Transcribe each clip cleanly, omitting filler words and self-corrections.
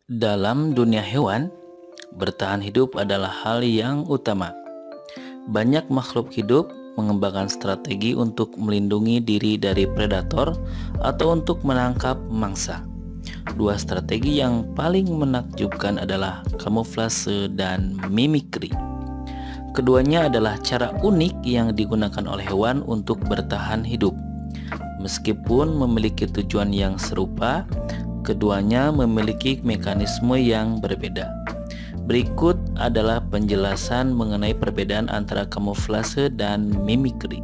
Dalam dunia hewan, bertahan hidup adalah hal yang utama. Banyak makhluk hidup mengembangkan strategi untuk melindungi diri dari predator atau untuk menangkap mangsa. Dua strategi yang paling menakjubkan adalah kamuflase dan mimikri. Keduanya adalah cara unik yang digunakan oleh hewan untuk bertahan hidup. Meskipun memiliki tujuan yang serupa, keduanya memiliki mekanisme yang berbeda. Berikut adalah penjelasan mengenai perbedaan antara kamuflase dan mimikri.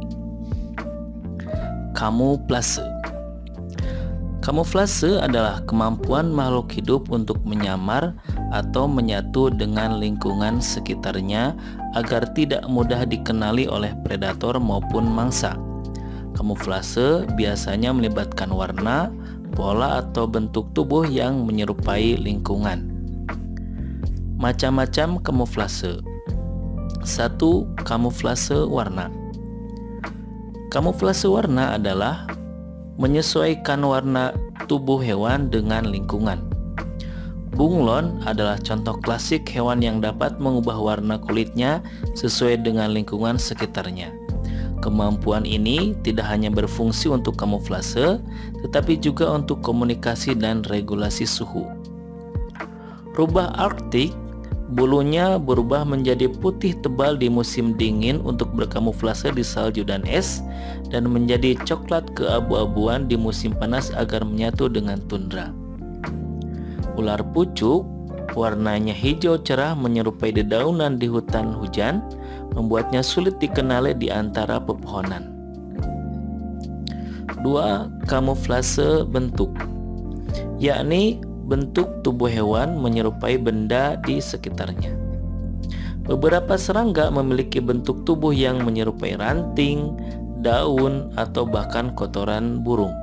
Kamuflase. Kamuflase adalah kemampuan makhluk hidup untuk menyamar atau menyatu dengan lingkungan sekitarnya agar tidak mudah dikenali oleh predator maupun mangsa. Kamuflase biasanya melibatkan warna, pola atau bentuk tubuh yang menyerupai lingkungan. Macam-macam kamuflase. 1. Kamuflase warna. Kamuflase warna adalah menyesuaikan warna tubuh hewan dengan lingkungan. Bunglon adalah contoh klasik hewan yang dapat mengubah warna kulitnya sesuai dengan lingkungan sekitarnya. Kemampuan ini tidak hanya berfungsi untuk kamuflase, tetapi juga untuk komunikasi dan regulasi suhu. Rubah Arktik, bulunya berubah menjadi putih tebal di musim dingin untuk berkamuflase di salju dan es, dan menjadi coklat keabu-abuan di musim panas agar menyatu dengan tundra. Ular pucuk, warnanya hijau cerah menyerupai dedaunan di hutan hujan, membuatnya sulit dikenali di antara pepohonan. 2. Kamuflase bentuk, yakni bentuk tubuh hewan menyerupai benda di sekitarnya. Beberapa serangga memiliki bentuk tubuh yang menyerupai ranting, daun, atau bahkan kotoran burung.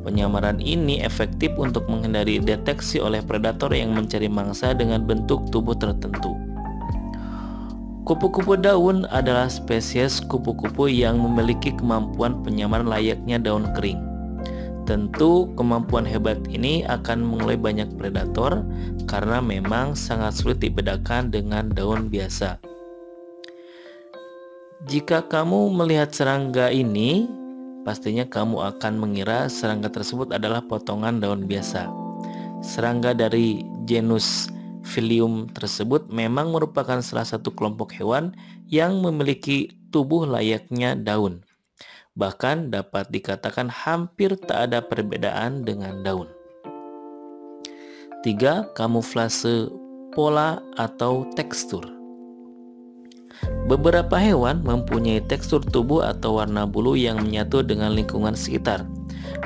Penyamaran ini efektif untuk menghindari deteksi oleh predator yang mencari mangsa dengan bentuk tubuh tertentu. Kupu-kupu daun adalah spesies kupu-kupu yang memiliki kemampuan penyamaran layaknya daun kering. Tentu kemampuan hebat ini akan mengelak banyak predator karena memang sangat sulit dibedakan dengan daun biasa. Jika kamu melihat serangga ini, pastinya kamu akan mengira serangga tersebut adalah potongan daun biasa. Serangga dari genus Phyllium tersebut memang merupakan salah satu kelompok hewan yang memiliki tubuh layaknya daun. Bahkan dapat dikatakan hampir tak ada perbedaan dengan daun. 3. Kamuflase pola atau tekstur. Beberapa hewan mempunyai tekstur tubuh atau warna bulu yang menyatu dengan lingkungan sekitar.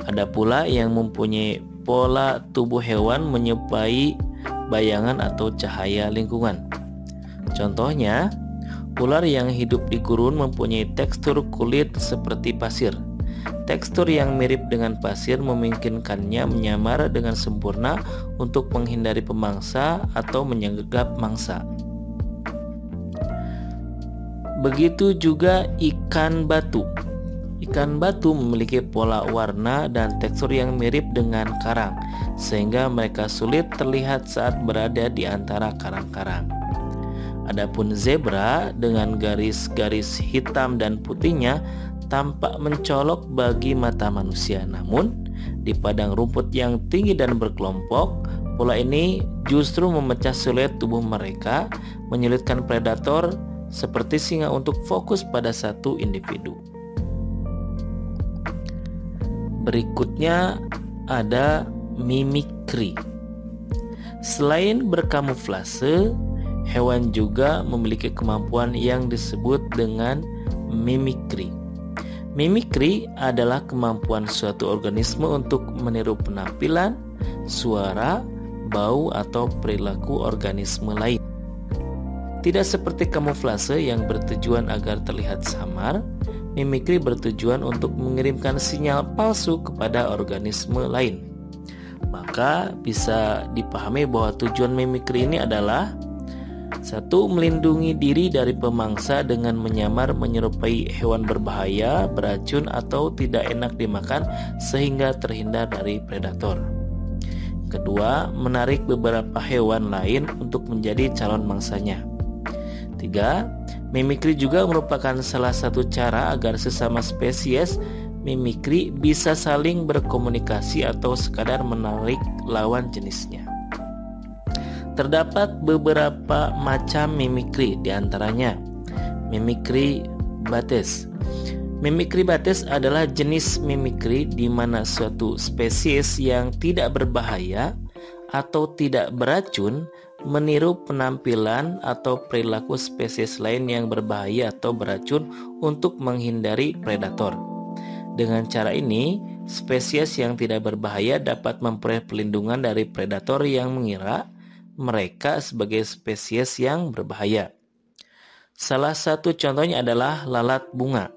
Ada pula yang mempunyai pola tubuh hewan menyerupai bayangan atau cahaya lingkungan. Contohnya, ular yang hidup di gurun mempunyai tekstur kulit seperti pasir. Tekstur yang mirip dengan pasir memungkinkannya menyamar dengan sempurna untuk menghindari pemangsa atau menyergap mangsa. Begitu juga ikan batu. Ikan batu memiliki pola warna dan tekstur yang mirip dengan karang, sehingga mereka sulit terlihat saat berada di antara karang-karang. Adapun zebra dengan garis-garis hitam dan putihnya tampak mencolok bagi mata manusia. Namun, di padang rumput yang tinggi dan berkelompok, pola ini justru memecah siluet tubuh mereka, menyulitkan predator seperti singa untuk fokus pada satu individu. Berikutnya ada mimikri. Selain berkamuflase, hewan juga memiliki kemampuan yang disebut dengan mimikri. Mimikri adalah kemampuan suatu organisme untuk meniru penampilan, suara, bau, atau perilaku organisme lain. Tidak seperti kamuflase yang bertujuan agar terlihat samar, mimikri bertujuan untuk mengirimkan sinyal palsu kepada organisme lain. Maka bisa dipahami bahwa tujuan mimikri ini adalah 1. Melindungi diri dari pemangsa dengan menyamar menyerupai hewan berbahaya, beracun, atau tidak enak dimakan sehingga terhindar dari predator. Kedua, menarik beberapa hewan lain untuk menjadi calon mangsanya. 3. Mimikri juga merupakan salah satu cara agar sesama spesies mimikri bisa saling berkomunikasi atau sekadar menarik lawan jenisnya. Terdapat beberapa macam mimikri, diantaranya mimikri bates. Mimikri bates adalah jenis mimikri di mana suatu spesies yang tidak berbahaya atau tidak beracun meniru penampilan atau perilaku spesies lain yang berbahaya atau beracun untuk menghindari predator. Dengan cara ini, spesies yang tidak berbahaya dapat memperoleh perlindungan dari predator yang mengira mereka sebagai spesies yang berbahaya. Salah satu contohnya adalah lalat bunga,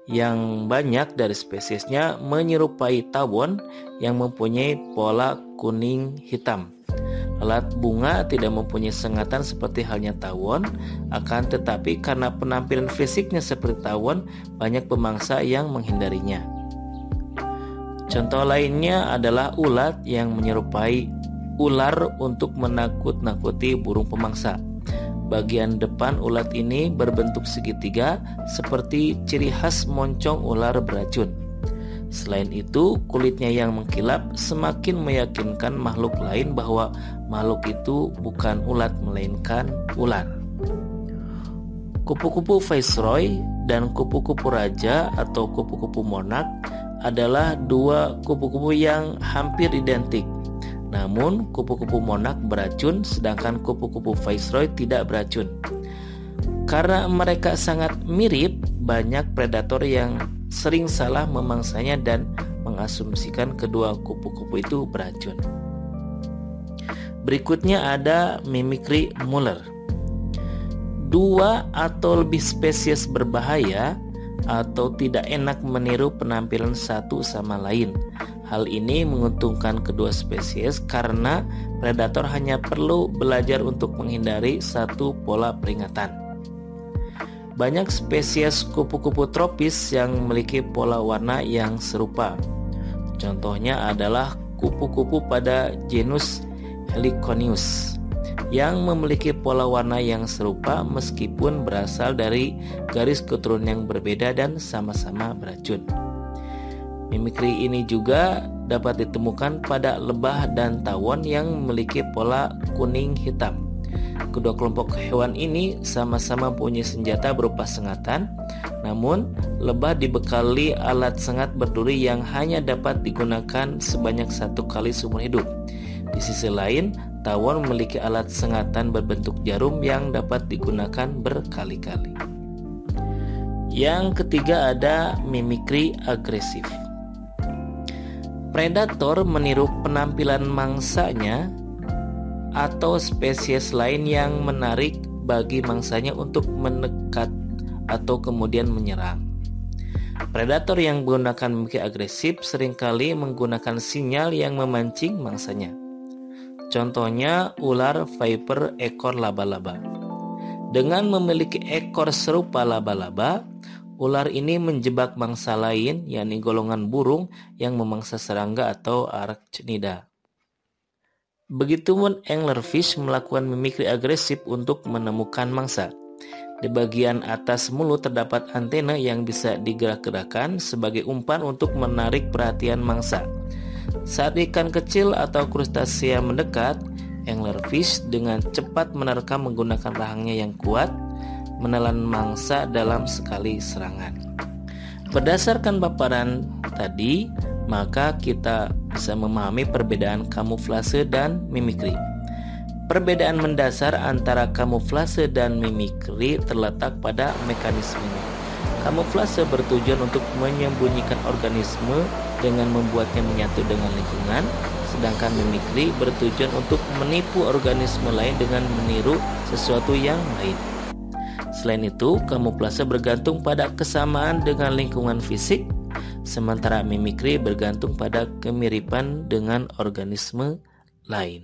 yang banyak dari spesiesnya menyerupai tawon yang mempunyai pola kuning hitam. Lalat bunga tidak mempunyai sengatan seperti halnya tawon, akan tetapi karena penampilan fisiknya seperti tawon, banyak pemangsa yang menghindarinya. Contoh lainnya adalah ulat yang menyerupai ular untuk menakut-nakuti burung pemangsa. Bagian depan ulat ini berbentuk segitiga seperti ciri khas moncong ular beracun. Selain itu, kulitnya yang mengkilap semakin meyakinkan makhluk lain bahwa makhluk itu bukan ulat melainkan ular. Kupu-kupu viceroy dan kupu-kupu raja atau kupu-kupu monark adalah dua kupu-kupu yang hampir identik. Namun, kupu-kupu monark beracun sedangkan kupu-kupu viceroy tidak beracun. Karena mereka sangat mirip, banyak predator yang sering salah memangsanya dan mengasumsikan kedua kupu-kupu itu beracun. Berikutnya ada mimikri Muller. Dua atau lebih spesies berbahaya atau tidak enak meniru penampilan satu sama lain. Hal ini menguntungkan kedua spesies karena predator hanya perlu belajar untuk menghindari satu pola peringatan. Banyak spesies kupu-kupu tropis yang memiliki pola warna yang serupa. Contohnya adalah kupu-kupu pada genus Heliconius yang memiliki pola warna yang serupa meskipun berasal dari garis keturunan yang berbeda dan sama-sama beracun. Mimikri ini juga dapat ditemukan pada lebah dan tawon yang memiliki pola kuning hitam. Kedua kelompok hewan ini sama-sama punya senjata berupa sengatan, namun lebah dibekali alat sengat berduri yang hanya dapat digunakan sebanyak satu kali seumur hidup. Di sisi lain, tawon memiliki alat sengatan berbentuk jarum yang dapat digunakan berkali-kali. Yang ketiga ada mimikri agresif. Predator meniru penampilan mangsanya atau spesies lain yang menarik bagi mangsanya untuk mendekat atau kemudian menyerang. Predator yang menggunakan mimikri agresif seringkali menggunakan sinyal yang memancing mangsanya. Contohnya ular viper ekor laba-laba. Dengan memiliki ekor serupa laba-laba, ular ini menjebak mangsa lain, yakni golongan burung yang memangsa serangga atau arachnida. Begitupun anglerfish melakukan mimikri agresif untuk menemukan mangsa. Di bagian atas mulut terdapat antena yang bisa digerak-gerakkan sebagai umpan untuk menarik perhatian mangsa. Saat ikan kecil atau krustasea mendekat, anglerfish dengan cepat menerkam menggunakan rahangnya yang kuat, menelan mangsa dalam sekali serangan. Berdasarkan paparan tadi, maka kita bisa memahami perbedaan kamuflase dan mimikri. Perbedaan mendasar antara kamuflase dan mimikri terletak pada mekanismenya. Kamuflase bertujuan untuk menyembunyikan organisme dengan membuatnya menyatu dengan lingkungan, sedangkan mimikri bertujuan untuk menipu organisme lain dengan meniru sesuatu yang lain. Selain itu, kamuflase bergantung pada kesamaan dengan lingkungan fisik, sementara mimikri bergantung pada kemiripan dengan organisme lain.